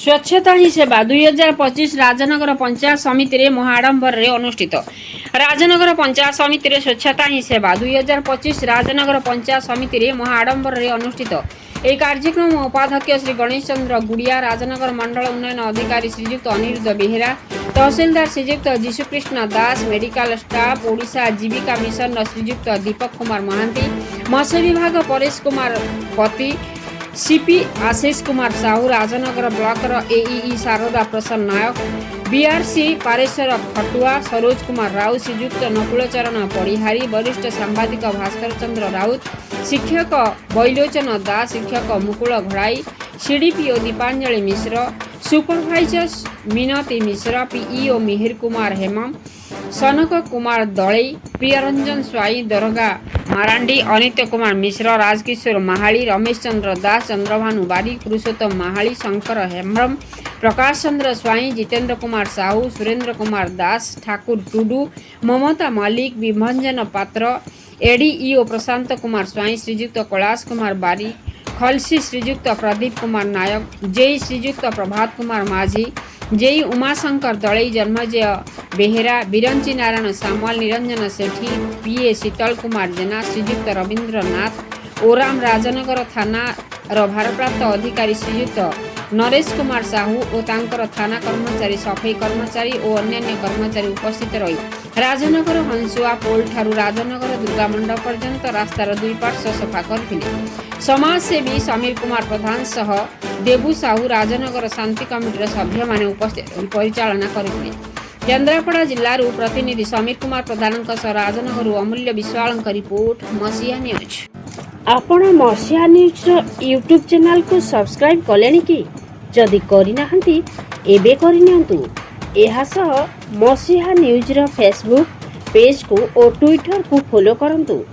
स्वच्छता ही सेवा 2025 राजनगर पंचायत समिति महाआडंबर अनुष्ठित। राजनगर पंचायत समिति स्वच्छता ही सेवा 2025 राजनगर पंचायत समिति महाआडंबर अनुष्ठित। यह कार्यक्रम उपाध्यक्ष श्री गणेश चंद्र गुड़िया, राजनगर मंडल उन्नयन अधिकारी श्रीजुक्त अनिरुद्ध बेहेरा, तहसीलदार श्रीजुक्त जीशुकृष्ण दास, मेडिकल स्टाफ, ओडिशा जीविका मिशन श्रीजुक्त दीपक कुमार महांती, मत्स्य विभाग परेश कुमार पति, सीपी आशीष कुमार साहू, राजनगर ब्लॉकर एई शारदा प्रसन्न नायक, बीआरसी पारेश्वर खटुआ, सरोज कुमार राउत, श्रीजुक्त नकुलचरण पड़िहारी, वरिष्ठ सांबादिक भास्कर चंद्र राउत, शिक्षक बैलोचन दास, शिक्षक मुकुल घड़ाई, सीडीपीओ दीपांजलि मिश्र, सुपरभाइजर मिनती मिश्र, पीईओ मिहिर कुमार हेमम, सनक कुमार दलई, प्रियरंजन स्वाई, दरगा मारांडी, अनित्य कुमार मिश्र, राजकिशोर महाली, रमेश चंद्र दास, चंद्रभानु बारिक, पुरुषोत्तम महाली, शंकर हेम्ब्रम, प्रकाश चंद्र स्वाई, जितेंद्र कुमार साहू, सुरेंद्र कुमार दास, ठाकुर टुडू, ममता मल्लिक, विभंजन पात्र, एडीईओ प्रशांत कुमार स्वाई, श्रीजुक्त कैलाश कुमार बारिक, खलसी श्रीजुक्त प्रदीप कुमार नायक, जेई श्रीजुक्त प्रभात कुमार माझी, जेई उमाशंकर दलई, जन्मजय बेहेरा, बिरंची नारायण सामल, निरंजन सेठी, पीए शीतल कुमार जेना, श्रीजुक्त रवींद्र नाथ, ओराम, राजनगर थाना भारप्राप्त अधिकारी श्रीजुक्त नरेश कुमार साहू और तांकर थाना कर्मचारी, सफाई कर्मचारी और अन्य कर्मचारी उपस्थित रही राजनगर हंसुआ पोल ठारू राजनगर दुर्गा मंडप पर्यंत रास्तार दुई पार्श्व सफा करथिले। समाजसेवी समीर कुमार प्रधान सह देबू साहू, राजनगर शांति कमिटीर सभ्य माने उपस्थित परिचालना करथिले। केन्द्रापड़ा जिल्लारू प्रतिनिधि समीर कुमार प्रधान राजनगर अमूल्य विश्वाल रिपोर्ट मसीहा न्यूज। आपण मसीहा न्यूज यूट्यूब चैनल को सब्सक्राइब कलेनी कि जदि करिनाहंती एबे करिनियंतु। एहा सह मसीहा न्यूज रो फेसबुक पेज को और ट्विटर को फॉलो करंतु।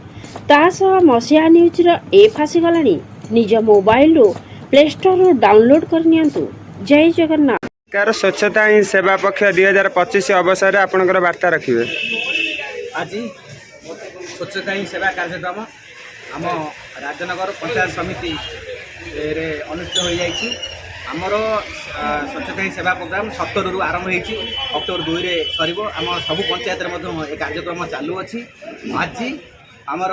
ता सह मसीहा न्यूज रो ऐप आसी गलानी निज मोबाइल रो प्ले स्टोर रो डाउनलोड करनियंतु। जय जगन्नाथ। कार स्वच्छता ही सेवा पक्ष 2025 अवसर में आपनकर वार्ता रखिए। आज स्वच्छता ही सेवा कार्यक्रम आम राजनगर पंचायत समिति रे अनुष्ठित हो जाइए। आमर स्वच्छता ही सेवा प्रोग्राम 17 रु आरंभ होती अक्टोबर 2 रे सर आम सब पंचायत कार्यक्रम चालू अच्छी। आज आमर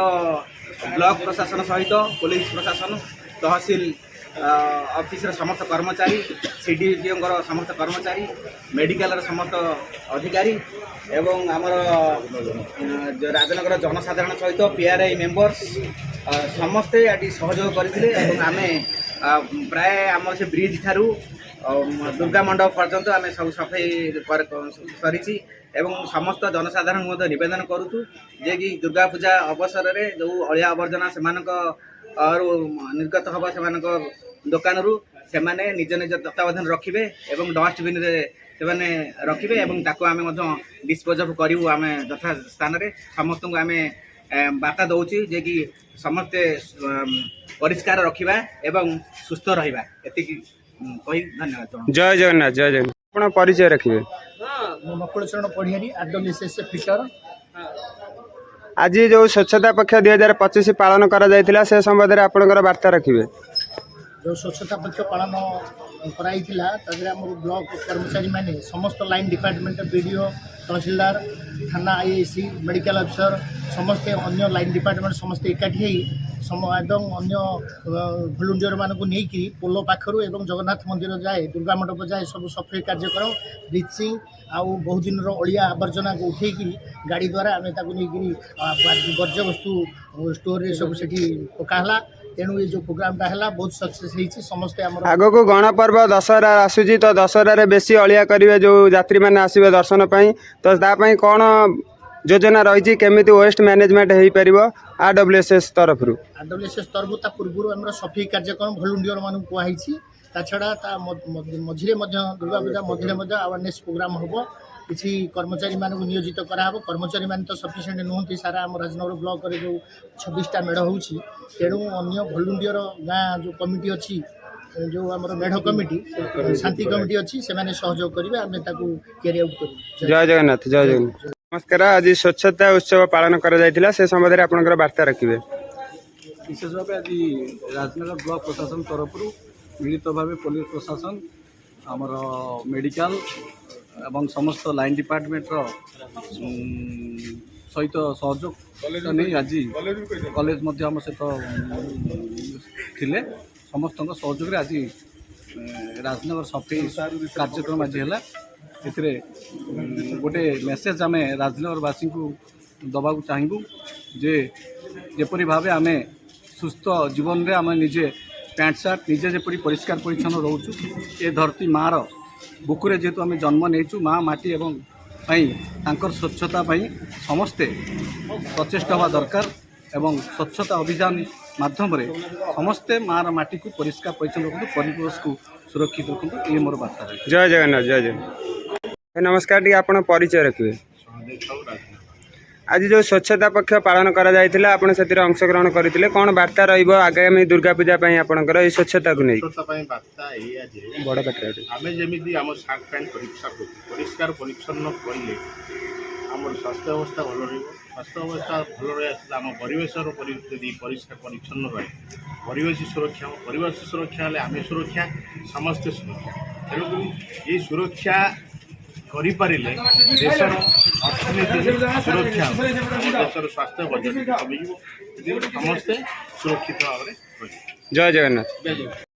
ब्लॉक प्रशासन सहित पुलिस प्रशासन, तहसील ऑफिस समस्त कर्मचारी, सीडीपीओ समस्त कर्मचारी, मेडिकल समस्त अधिकारी एवं आमर राजनगर जनसाधारण सहित पीआरआई मेंबर्स समस्ते आदि सहयोग करते। आम प्राय आम से ब्रिज ठारू दुर्गा मंडप पर्यंत आम सब सफाई सरी समस्त जनसाधारण नवेदन करुचु जे कि दुर्गा पूजा अवसर में जो अलिया आवर्जना से निर्गत हम से दुकान से निज निज तत्वावधान रखिए और डस्टबिन से रखिए और आम डिस्पोज करूँ आम यथा स्थान समस्त को आम बार्ता दौची जे कि समस्ते परिष्कार रखा एवं सुस्थ रहा कही धन्यवाद। जय जगन्नाथ। जय जगन्नाथ। आपण परिचय रखिए। नकुलचरण पढ़ियारी आरडब्ल्यूएसएस फिटर। आज जो स्वच्छता पक्ष 2025 पालन करा जायतिला से संबंध में आपनकर वार्ता रखिए। जो स्वच्छता पक्ष पालन कराइला ब्लॉक कर्मचारी माने समस्त लाइन डिपार्टमेंट बीडीओ, तहसीलदार, थाना आईएसी, मेडिकल अफिसर समस्ते अन्य लाइन डिपार्टमेंट समस्ते एकाठी एवं अन्य भलंटियर मान को नहीं पोलो पाखर एवं जगन्नाथ मंदिर जाए दुर्गा मंडप जाए सब सफाई कार्यक्रम ब्लीचिंग आउ बहुत दिन अलिया आवर्जना को उठे गाड़ी द्वारा आम नहीं वर्ज्य वस्तु स्टोर सब से पकाला। तेणु ये जो प्रोग्राम है बहुत सक्सेस होती समस्ते आगो को गणपर्व दशहरा आसूची तो दशहरा बेसी अलिया करेंगे जो यात्री मैंने आसवे दर्शन पाई तो तापाई कौन योजना रही केमी वेस्ट मैनेजमेंट हो पार आरडब्ल्यूएसएस तरफ आरडब्ल्यूएसएस तरफ पूर्व आम सफाई कार्यक्रम भलंटियर मान कहुई छड़ा मझे दुर्गा पूजा मझे अवेयरनेस प्रोग्राम हम किसी कर्मचारी मान को नियोजित कराव। कर्मचारी मान तो सफिसीयंट नुहति सारा आम राजनगर ब्लॉक रे जो 26टा मेढ़ होची तेणु अन्य भलंटियर गाँ जो कमिटी अच्छी जो आम मेढ़ कमिटी शांति कमिटी अच्छी से सहयोग करेंगे आम कैरी आउट कर। जय जगन्नाथ। जय जगन्नाथ। नमस्कार। आज स्वच्छता उत्सव पालन करा जायतिला से संबंध में आपनकर वार्ता रखिए। विशेष भाव आज राजनगर ब्लॉक प्रशासन तरफ मिलित भाव पुलिस प्रशासन आमर मेडिकल एवं समस्त लाइन डिपार्टमेंट सहित सहयोग नहीं आज कॉलेज मध्य आम सहित थिले समस्त सहयोग आज राजनगर सफाई कार्यक्रम आज है गोटे मेसेज आम राजनगरवासी को दबाक चाहबू जे जेपरी भाव आम सुस्थ जीवन में आम निजे पैंट सार्ट निजे जपरी परिष्कार परिच्छन्न रोचु ए धरती मार बुकुरे जेहेतु आम जन्म नहीं माँ माटी एवं तांकर स्वच्छता समस्ते प्रचेष्टा हवा दरकार एवं स्वच्छता अभियान माध्यम समस्ते मार माटी को परिष्कार परिच्छन्न रखु परिवेश को सुरक्षित रखु ये मोर बार्ता है। जय जगन्नाथ जय जगन्नाथ। नमस्कार टी आप परिचय रखिए। आज जो स्वच्छता पक्ष पालन करा जायतिला आपण सेतिर अंशग्रहण करथिले कोन वार्ता रहइबो आगामी दुर्गा पूजा पई आपनकर ए स्वच्छता को नै स्वच्छता पई वार्ता एया जे बड़ कटरा आमे जेमिति हम सार्ट पैंट परिष्कार परिच्छन्न करिले हमर स्वास्थ्य अवस्था भल रहइबो स्वास्थ्य अवस्था भल रहइला हम परिवेशर यदि परिष्कार परिच्छन्न रहे परिवेश सुरक्षा हेले आमे सुरक्षा समस्त सुरक्षा तेणु ये सुरक्षा करिपारिले देशर अर्थनीति सुरक्षा देशर स्वास्थ्य बजट कमिଯିବ समस्ते सुरक्षित भाव में। जय जगन्नाथ।